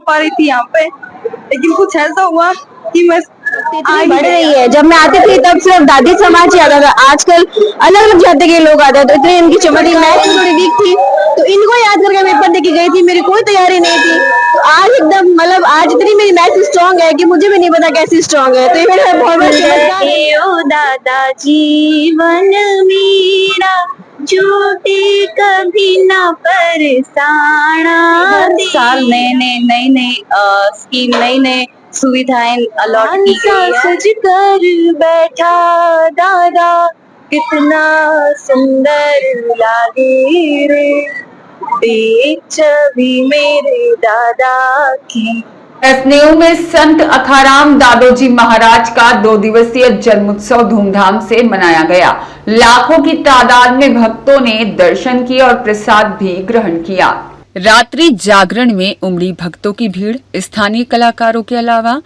पा रही थी यहाँ पे, लेकिन कुछ ऐसा हुआ कि मैं बढ़ रही है। जब मैं आती थी तब सिर्फ दादी समाज ही आता था, आजकल अलग अलग जाति के लोग आते हैं, तो इतनी इनकी चमड़ी मैथ में थोड़ी वीक थी, तो इनको याद करके पेपर देके गई थी। मेरी कोई तैयारी नहीं थी, तो आज एकदम मतलब आज इतनी मेरी मैथ स्ट्रांग है कि मुझे भी नहीं पता कैसी स्ट्रांग है। तो ये मेरा बहुत बड़ा चमत्कार है। ओ दादा जीवन मेरा झूठे कभी ना परसाना। हर साल नई नई स्कीम नई नई सुविधाएं अलॉट की गई है। सज कर बैठा दादा कितना सुंदर लागे रे, देख छवि मेरे दादा की। परसनेऊ में संत अखाराम दादोजी महाराज का 2 दिवसीय जन्मोत्सव धूमधाम से मनाया गया। लाखों की तादाद में भक्तों ने दर्शन किए और प्रसाद भी ग्रहण किया। रात्रि जागरण में उमड़ी भक्तों की भीड़। स्थानीय कलाकारों के अलावा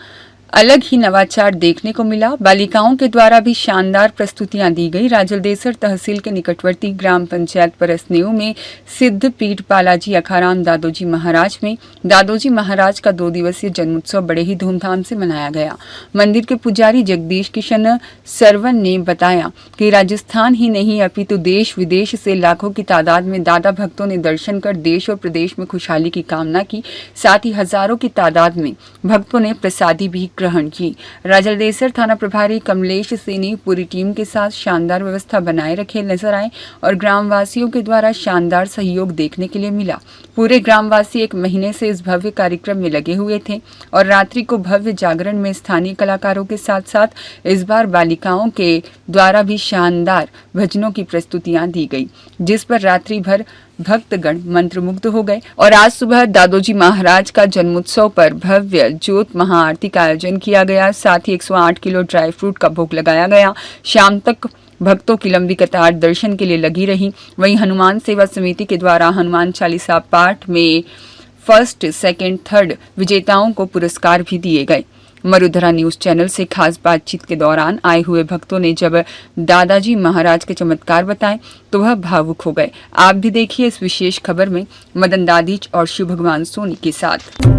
अलग ही नवाचार देखने को मिला। बालिकाओं के द्वारा भी शानदार प्रस्तुतियां दी गई। राजलदेसर तहसील के निकटवर्ती ग्राम पंचायत परसनेऊ में सिद्ध पीठ बालाजी अखाराम दादोजी महाराज में दादोजी महाराज का 2 दिवसीय जन्मोत्सव बड़े ही धूमधाम से मनाया गया। मंदिर के पुजारी जगदीश किशन सरवन ने बताया कि राजस्थान ही नहीं अपितु देश विदेश से लाखों की तादाद में दादा भक्तों ने दर्शन कर देश और प्रदेश में खुशहाली की कामना की। साथ ही हजारों की तादाद में भक्तों ने प्रसादी भी ग्रहण की। राजलदेसर थाना प्रभारी कमलेश सेनी पूरी टीम के साथ शानदार व्यवस्था बनाए रखे नजर आए और ग्रामवासियों के द्वारा शानदार सहयोग देखने के लिए मिला। पूरे ग्रामवासी 1 महीने से इस भव्य कार्यक्रम में लगे हुए थे और रात्रि को भव्य जागरण में स्थानीय कलाकारों के साथ साथ इस बार बालिकाओं के द्वारा भी शानदार भजनों की प्रस्तुतियां दी गई, जिस पर रात्रि भर भक्तगण मंत्रमुग्ध हो गए। और आज सुबह दादोजी महाराज का जन्मोत्सव पर भव्य ज्योत महाआरती का आयोजन किया गया। साथ ही 108 किलो ड्राई फ्रूट का भोग लगाया गया। शाम तक भक्तों की लंबी कतार दर्शन के लिए लगी रही। वहीं हनुमान सेवा समिति के द्वारा हनुमान चालीसा पाठ में फर्स्ट, सेकंड, थर्ड विजेताओं को पुरस्कार भी दिए गए। मरुधरा न्यूज चैनल से खास बातचीत के दौरान आए हुए भक्तों ने जब दादाजी महाराज के चमत्कार बताए तो वह भावुक हो गए। आप भी देखिए इस विशेष खबर में मदन दादीच और शिव भगवान सोनी के साथ।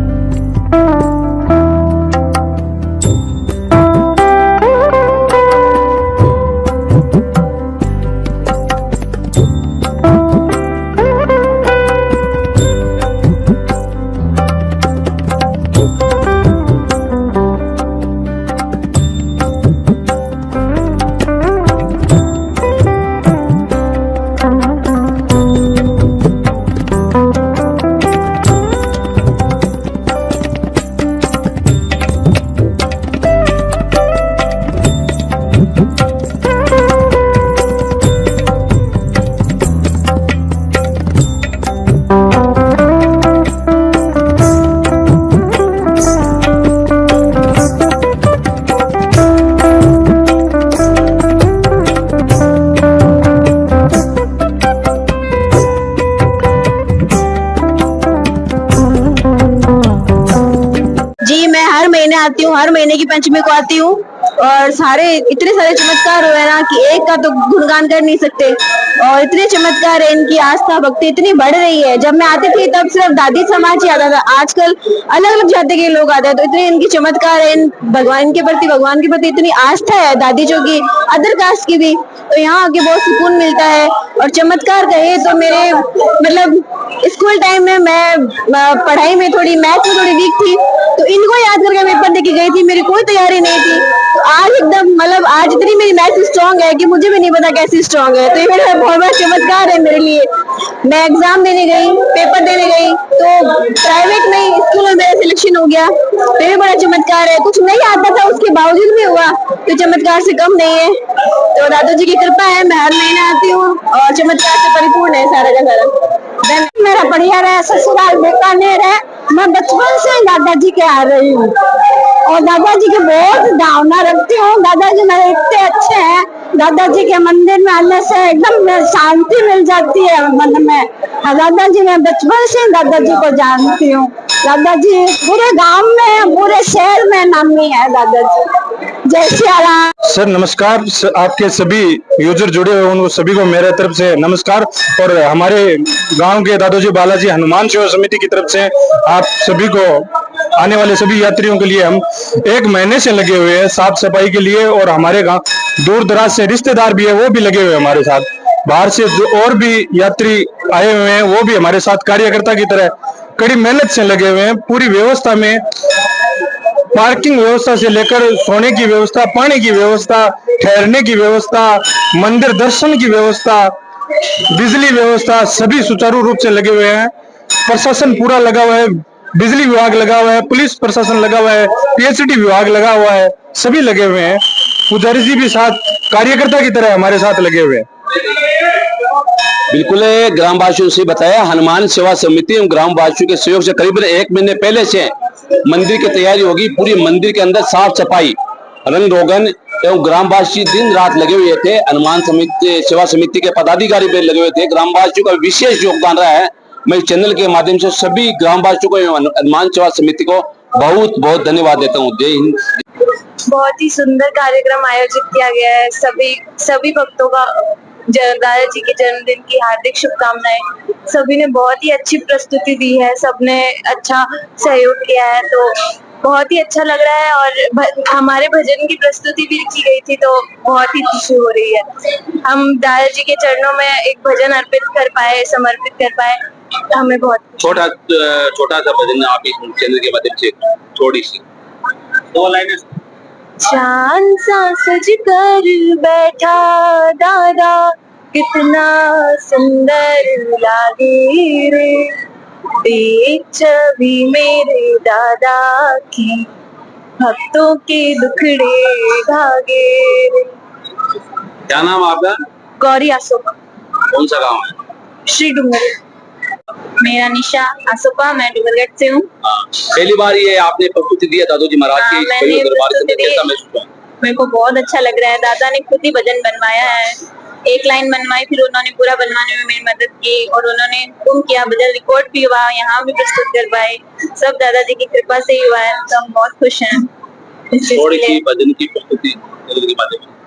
आती हूँ, हर महीने की पंचमी को आती हूँ और इतने सारे चमत्कार हुए ना कि एक का तो गुणगान कर नहीं सकते। और इतने चमत्कार है, इनकी आस्था भक्ति इतनी बढ़ रही है। जब मैं आती थी तब सिर्फ दादी समाज ही आता था, आजकल अलग अलग जाति के लोग आते हैं, तो इतने इनकी चमत्कार है। भगवान के प्रति इतनी आस्था है दादी जो की अदर कास्ट की भी, तो यहाँ आके बहुत सुकून मिलता है। और चमत्कार कहे तो मेरे मतलब स्कूल टाइम में मैं पढ़ाई में थोड़ी मैथ में थोड़ी वीक थी, तो इनको याद करके पेपर देके गई थी। मेरी कोई तैयारी नहीं थी, तो आज एकदम मतलब आज इतनी मेरी मैथ स्ट्रांग है कि मुझे भी नहीं पता कैसी स्ट्रांग है। तो ये मेरा बहुत बड़ा चमत्कार है मेरे लिए। मैं एग्जाम देने गई, पेपर देने गई, तो प्राइवेट में स्कूल में मेरा सिलेक्शन हो गया, तो ये बड़ा चमत्कार है। कुछ नहीं आता था उसके बावजूद भी हुआ, तो चमत्कार से कम नहीं है। तो दादा जी की कृपा है, मैं हर महीने आती हूँ और चमत्कार से परिपूर्ण है सारा का सारा। मेरा बढ़िया रहा, ससुराल बीकानेर है। मैं बचपन से दादाजी के आ रही हूँ और दादाजी के बहुत भावना रखती हूँ। दादाजी मेरे इतने अच्छे हैं, दादाजी के मंदिर में आने से एकदम शांति मिल जाती है मन में। दादाजी मैं बचपन से दादाजी को जानती हूँ। दादाजी पूरे गांव में पूरे शहर में नामी है दादाजी। जय श्री राम। सर नमस्कार, आपके सभी यूजर जुड़े हुए उन सभी को मेरे तरफ से नमस्कार। और हमारे गांव के दादोजी बालाजी हनुमान सेवा समिति की तरफ से आप सभी को आने वाले सभी यात्रियों के लिए हम 1 महीने से लगे हुए हैं साफ सफाई के लिए। और हमारे गांव दूर दराज से रिश्तेदार भी है, वो भी लगे हुए हैं हमारे साथ। बाहर से जो और भी यात्री आए हुए हैं वो भी हमारे साथ कार्यकर्ता की तरह कड़ी मेहनत से लगे हुए हैं। पूरी व्यवस्था में पार्किंग व्यवस्था से लेकर सोने की व्यवस्था, पानी की व्यवस्था, ठहरने की व्यवस्था, मंदिर दर्शन की व्यवस्था, बिजली व्यवस्था, सभी सुचारू रूप से लगे हुए हैं। प्रशासन पूरा लगा हुआ है, बिजली विभाग लगा हुआ है, पुलिस प्रशासन लगा हुआ है, पीएचडी विभाग लगा हुआ है, सभी लगे हुए हैं। पुजारी जी भी साथ कार्यकर्ता की तरह हमारे साथ लगे हुए हैं। बिल्कुल ग्रामवासियों से बताया, हनुमान सेवा समिति एवं ग्रामवासियों के सहयोग से करीब 1 महीने पहले से मंदिर की तैयारी होगी। पूरी मंदिर के अंदर साफ सफाई, रंग रोगन एवं ग्रामवासी दिन रात लगे हुए थे। हनुमान समिति सेवा समिति के पदाधिकारी भी लगे हुए थे। ग्रामवासियों का विशेष योगदान रहा है। मैं इस चैनल के माध्यम से सभी ग्रामवासियों को एवं हनुमान सेवा समिति को बहुत बहुत धन्यवाद देता हूँ। जय हिंद। बहुत ही सुंदर कार्यक्रम आयोजित किया गया है। सभी भक्तों का दादा जी के जन्मदिन की हार्दिक शुभकामनाएं। सभी ने बहुत ही अच्छी प्रस्तुति दी है, सबने अच्छा सहयोग किया है, तो बहुत ही अच्छा लग रहा है। और हमारे भजन की प्रस्तुति भी की गई थी, तो बहुत ही खुशी हो रही है। हम दादा जी के चरणों में एक भजन अर्पित कर पाए, समर्पित कर पाए, हमें बहुत छोटा सा भजन आप इस चैनल के माध्यम से थोड़ी सी 2 लाइनें। चांद सा सज कर बैठा दादा, कितना सुंदर लागे रे, देख छवि मेरे दादा की, भक्तों के दुखड़े भागे रे। क्या नाम है आपका? गौरी आसोपा। कौन सा गांव है? श्री डूंगर। मेरा निशा आसोपा, मैं डूंगरगढ़ से हूँ। पहली बार ये आपने प्रस्तुति दिया दादू जी महाराज की दरबार के अंदर, कैसा महसूस हुआ? मेरे को बहुत अच्छा लग रहा है। दादा ने खुद ही भजन बनवाया है, 1 लाइन बनवाई, फिर उन्होंने पूरा बनवाने में मेरी मदद की, और उन्होंने हुक्म किया, भजन रिकॉर्ड भी हुआ, यहाँ भी प्रस्तुत कर पाए। सब दादाजी की कृपा से ही हुआ है, तो हम बहुत खुश हैं थोड़ी सी भजन की प्रस्तुति के माध्यम से।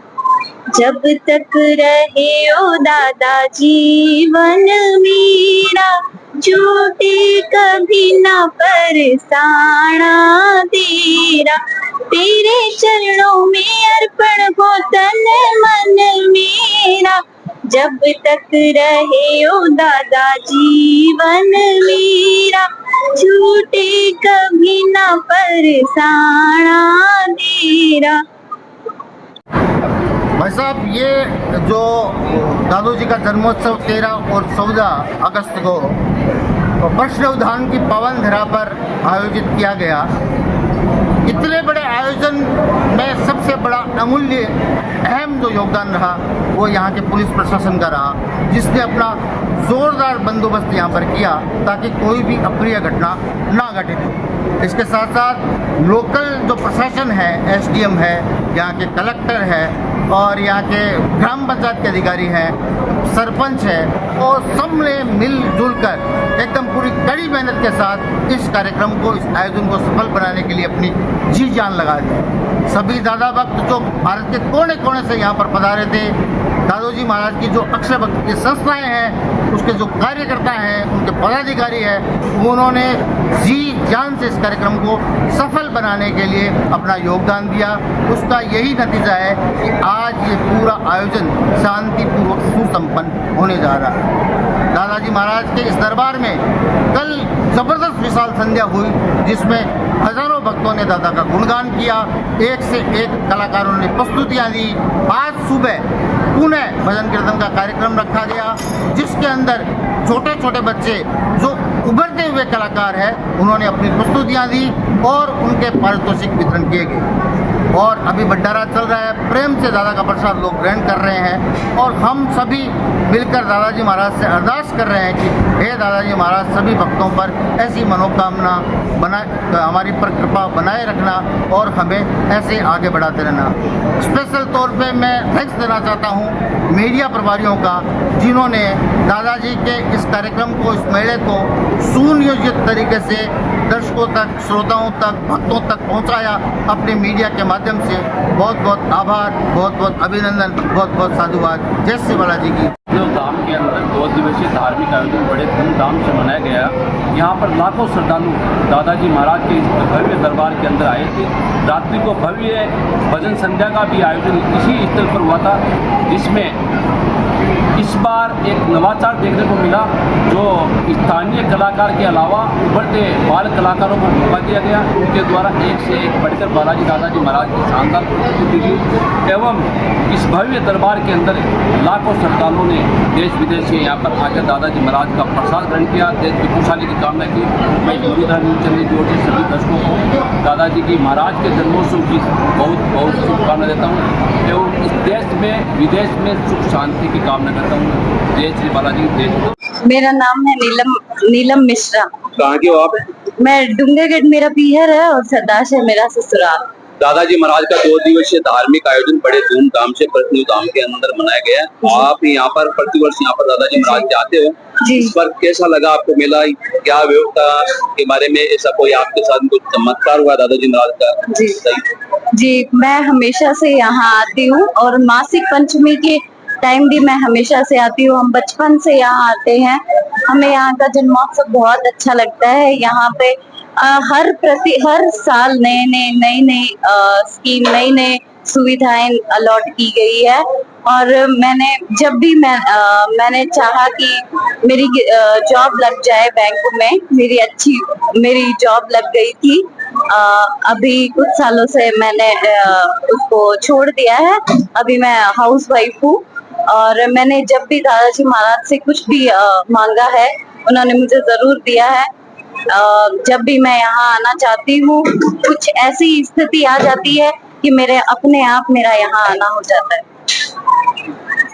जब तक रहे ओ दादा जीवन मेरा, झूठे कभी ना परसाना तेरा, तेरे चरणों में अर्पण हो तन मन मेरा। जब तक रहे ओ दादा जीवन मेरा, झूठे कभी ना परसाना तेरा। भाई साहब, ये जो दादू जी का जन्मोत्सव 13 और 14 अगस्त को प्रश्न उद्यान की पावन धरा पर आयोजित किया गया। इतने बड़े आयोजन में सबसे बड़ा अमूल्य अहम जो योगदान रहा वो यहाँ के पुलिस प्रशासन का रहा, जिसने अपना जोरदार बंदोबस्त यहाँ पर किया ताकि कोई भी अप्रिय घटना ना घटित हो। इसके साथ साथ लोकल जो प्रशासन है, एसडीएम है, यहाँ के कलेक्टर है और यहाँ के ग्राम पंचायत के अधिकारी हैं, सरपंच है, और सब ने मिलजुल कर एकदम पूरी कड़ी मेहनत के साथ इस कार्यक्रम को, इस आयोजन को सफल बनाने के लिए अपनी जी जान लगा दी। सभी दादा भक्त जो भारत के कोने कोने से यहाँ पर पधारे थे, दादू जी महाराज की जो अक्षय भक्त की संस्थाएं हैं, उसके जो कार्यकर्ता हैं, उनके पदाधिकारी हैं, उन्होंने जी जान से इस कार्यक्रम को सफल बनाने के लिए अपना योगदान दिया। उसका यही नतीजा है कि आज ये पूरा आयोजन शांतिपूर्वक सुसंपन्न होने जा रहा है। दादाजी महाराज के इस दरबार में कल जबरदस्त विशाल संध्या हुई, जिसमें हजारों भक्तों ने दादा का गुणगान किया, एक से एक कलाकारों ने प्रस्तुतियां दी। आज सुबह पुनः भजन कीर्तन का कार्यक्रम रखा गया, जिसके अंदर छोटे छोटे बच्चे जो उभरते हुए कलाकार हैं, उन्होंने अपनी प्रस्तुतियां दी और उनके पारितोषिक वितरण किए गए। और अभी भंडारा चल रहा है, प्रेम से दादा का प्रसाद लोग ग्रहण कर रहे हैं, और हम सभी मिलकर दादाजी महाराज से अरदास कर रहे हैं कि हे दादाजी महाराज, सभी भक्तों पर ऐसी मनोकामना हमारी पर कृपा बनाए रखना और हमें ऐसे आगे बढ़ाते रहना। स्पेशल तौर पे मैं थैंक्स देना चाहता हूँ मीडिया प्रभारियों का, जिन्होंने दादाजी के इस कार्यक्रम को, इस मेले को सुनियोजित तरीके से दर्शकों तक, श्रोताओं तक, भक्तों तक पहुंचाया अपने मीडिया के माध्यम से। बहुत बहुत आभार, बहुत बहुत अभिनंदन, बहुत बहुत साधुवाद। जय श्री बालाजी की। धाम के अंदर 2 दिवसीय धार्मिक आयोजन बड़े धूमधाम से मनाया गया। यहाँ पर लाखों श्रद्धालु दादाजी महाराज के इस भव्य दरबार के अंदर आए थे। रात्रि को भव्य भजन संध्या का भी आयोजन इसी स्थल पर हुआ था, जिसमें इस बार एक नवाचार देखने को मिला, जो स्थानीय कलाकार के अलावा उभरते बाल कलाकारों को मौका दिया गया। उनके द्वारा एक से एक बढ़कर बालाजी दादाजी महाराज की शानदार प्रस्तुति दी एवं इस भव्य दरबार के अंदर लाखों श्रद्धालुओं ने देश विदेश से यहाँ पर आकर दादाजी महाराज का प्रसाद ग्रहण किया, देश की खुशहाली की कामना की। मैं हिंदू धर्म चंदी जोड़ के सभी दर्शकों को दादाजी की महाराज के जन्मोत्सव की बहुत बहुत शुभकामना देता हूँ एवं इस देश में विदेश में सुख शांति की कामना करता हूँ। जय श्री बालाजी। जय। मेरा नाम है नीलम मिश्रा। कहाँ के हो आप? मैं डूंगरगढ़ मेरा पीहर है और सरदाश है मेरा ससुराल। दादाजी महाराज का 2 दिवसीय धार्मिक आयोजन बड़े धूमधाम से प्रतिधाम के अंदर मनाया गया। आप यहाँ पर प्रतिवर्ष यहाँ पर दादाजी महाराज के आते हो, इस पर कैसा लगा आपको मेला? क्या व्यवस्था के बारे में, ऐसा कोई आपके साथ कुछ चमत्कार हुआ दादाजी महाराज का? जी, मैं हमेशा से यहाँ आती हूँ और मासिक पंचमी के टाइम भी मैं हमेशा से आती हूँ। हम बचपन से यहाँ आते हैं। हमें यहाँ का जन्मोत्सव बहुत अच्छा लगता है। यहाँ पे हर साल नई स्कीम, नई सुविधाएं अलॉट की गई है और मैंने चाहा कि मेरी जॉब लग जाए बैंक में। मेरी जॉब लग गई थी। अभी कुछ सालों से मैंने उसको छोड़ दिया है। अभी मैं हाउस वाइफ हूँ और मैंने जब भी दादाजी महाराज से कुछ भी मांगा है, उन्होंने मुझे जरूर दिया है। जब भी मैं यहाँ आना चाहती हूँ, कुछ ऐसी स्थिति आ जाती है कि मेरे अपने आप मेरा यहाँ आना हो जाता है।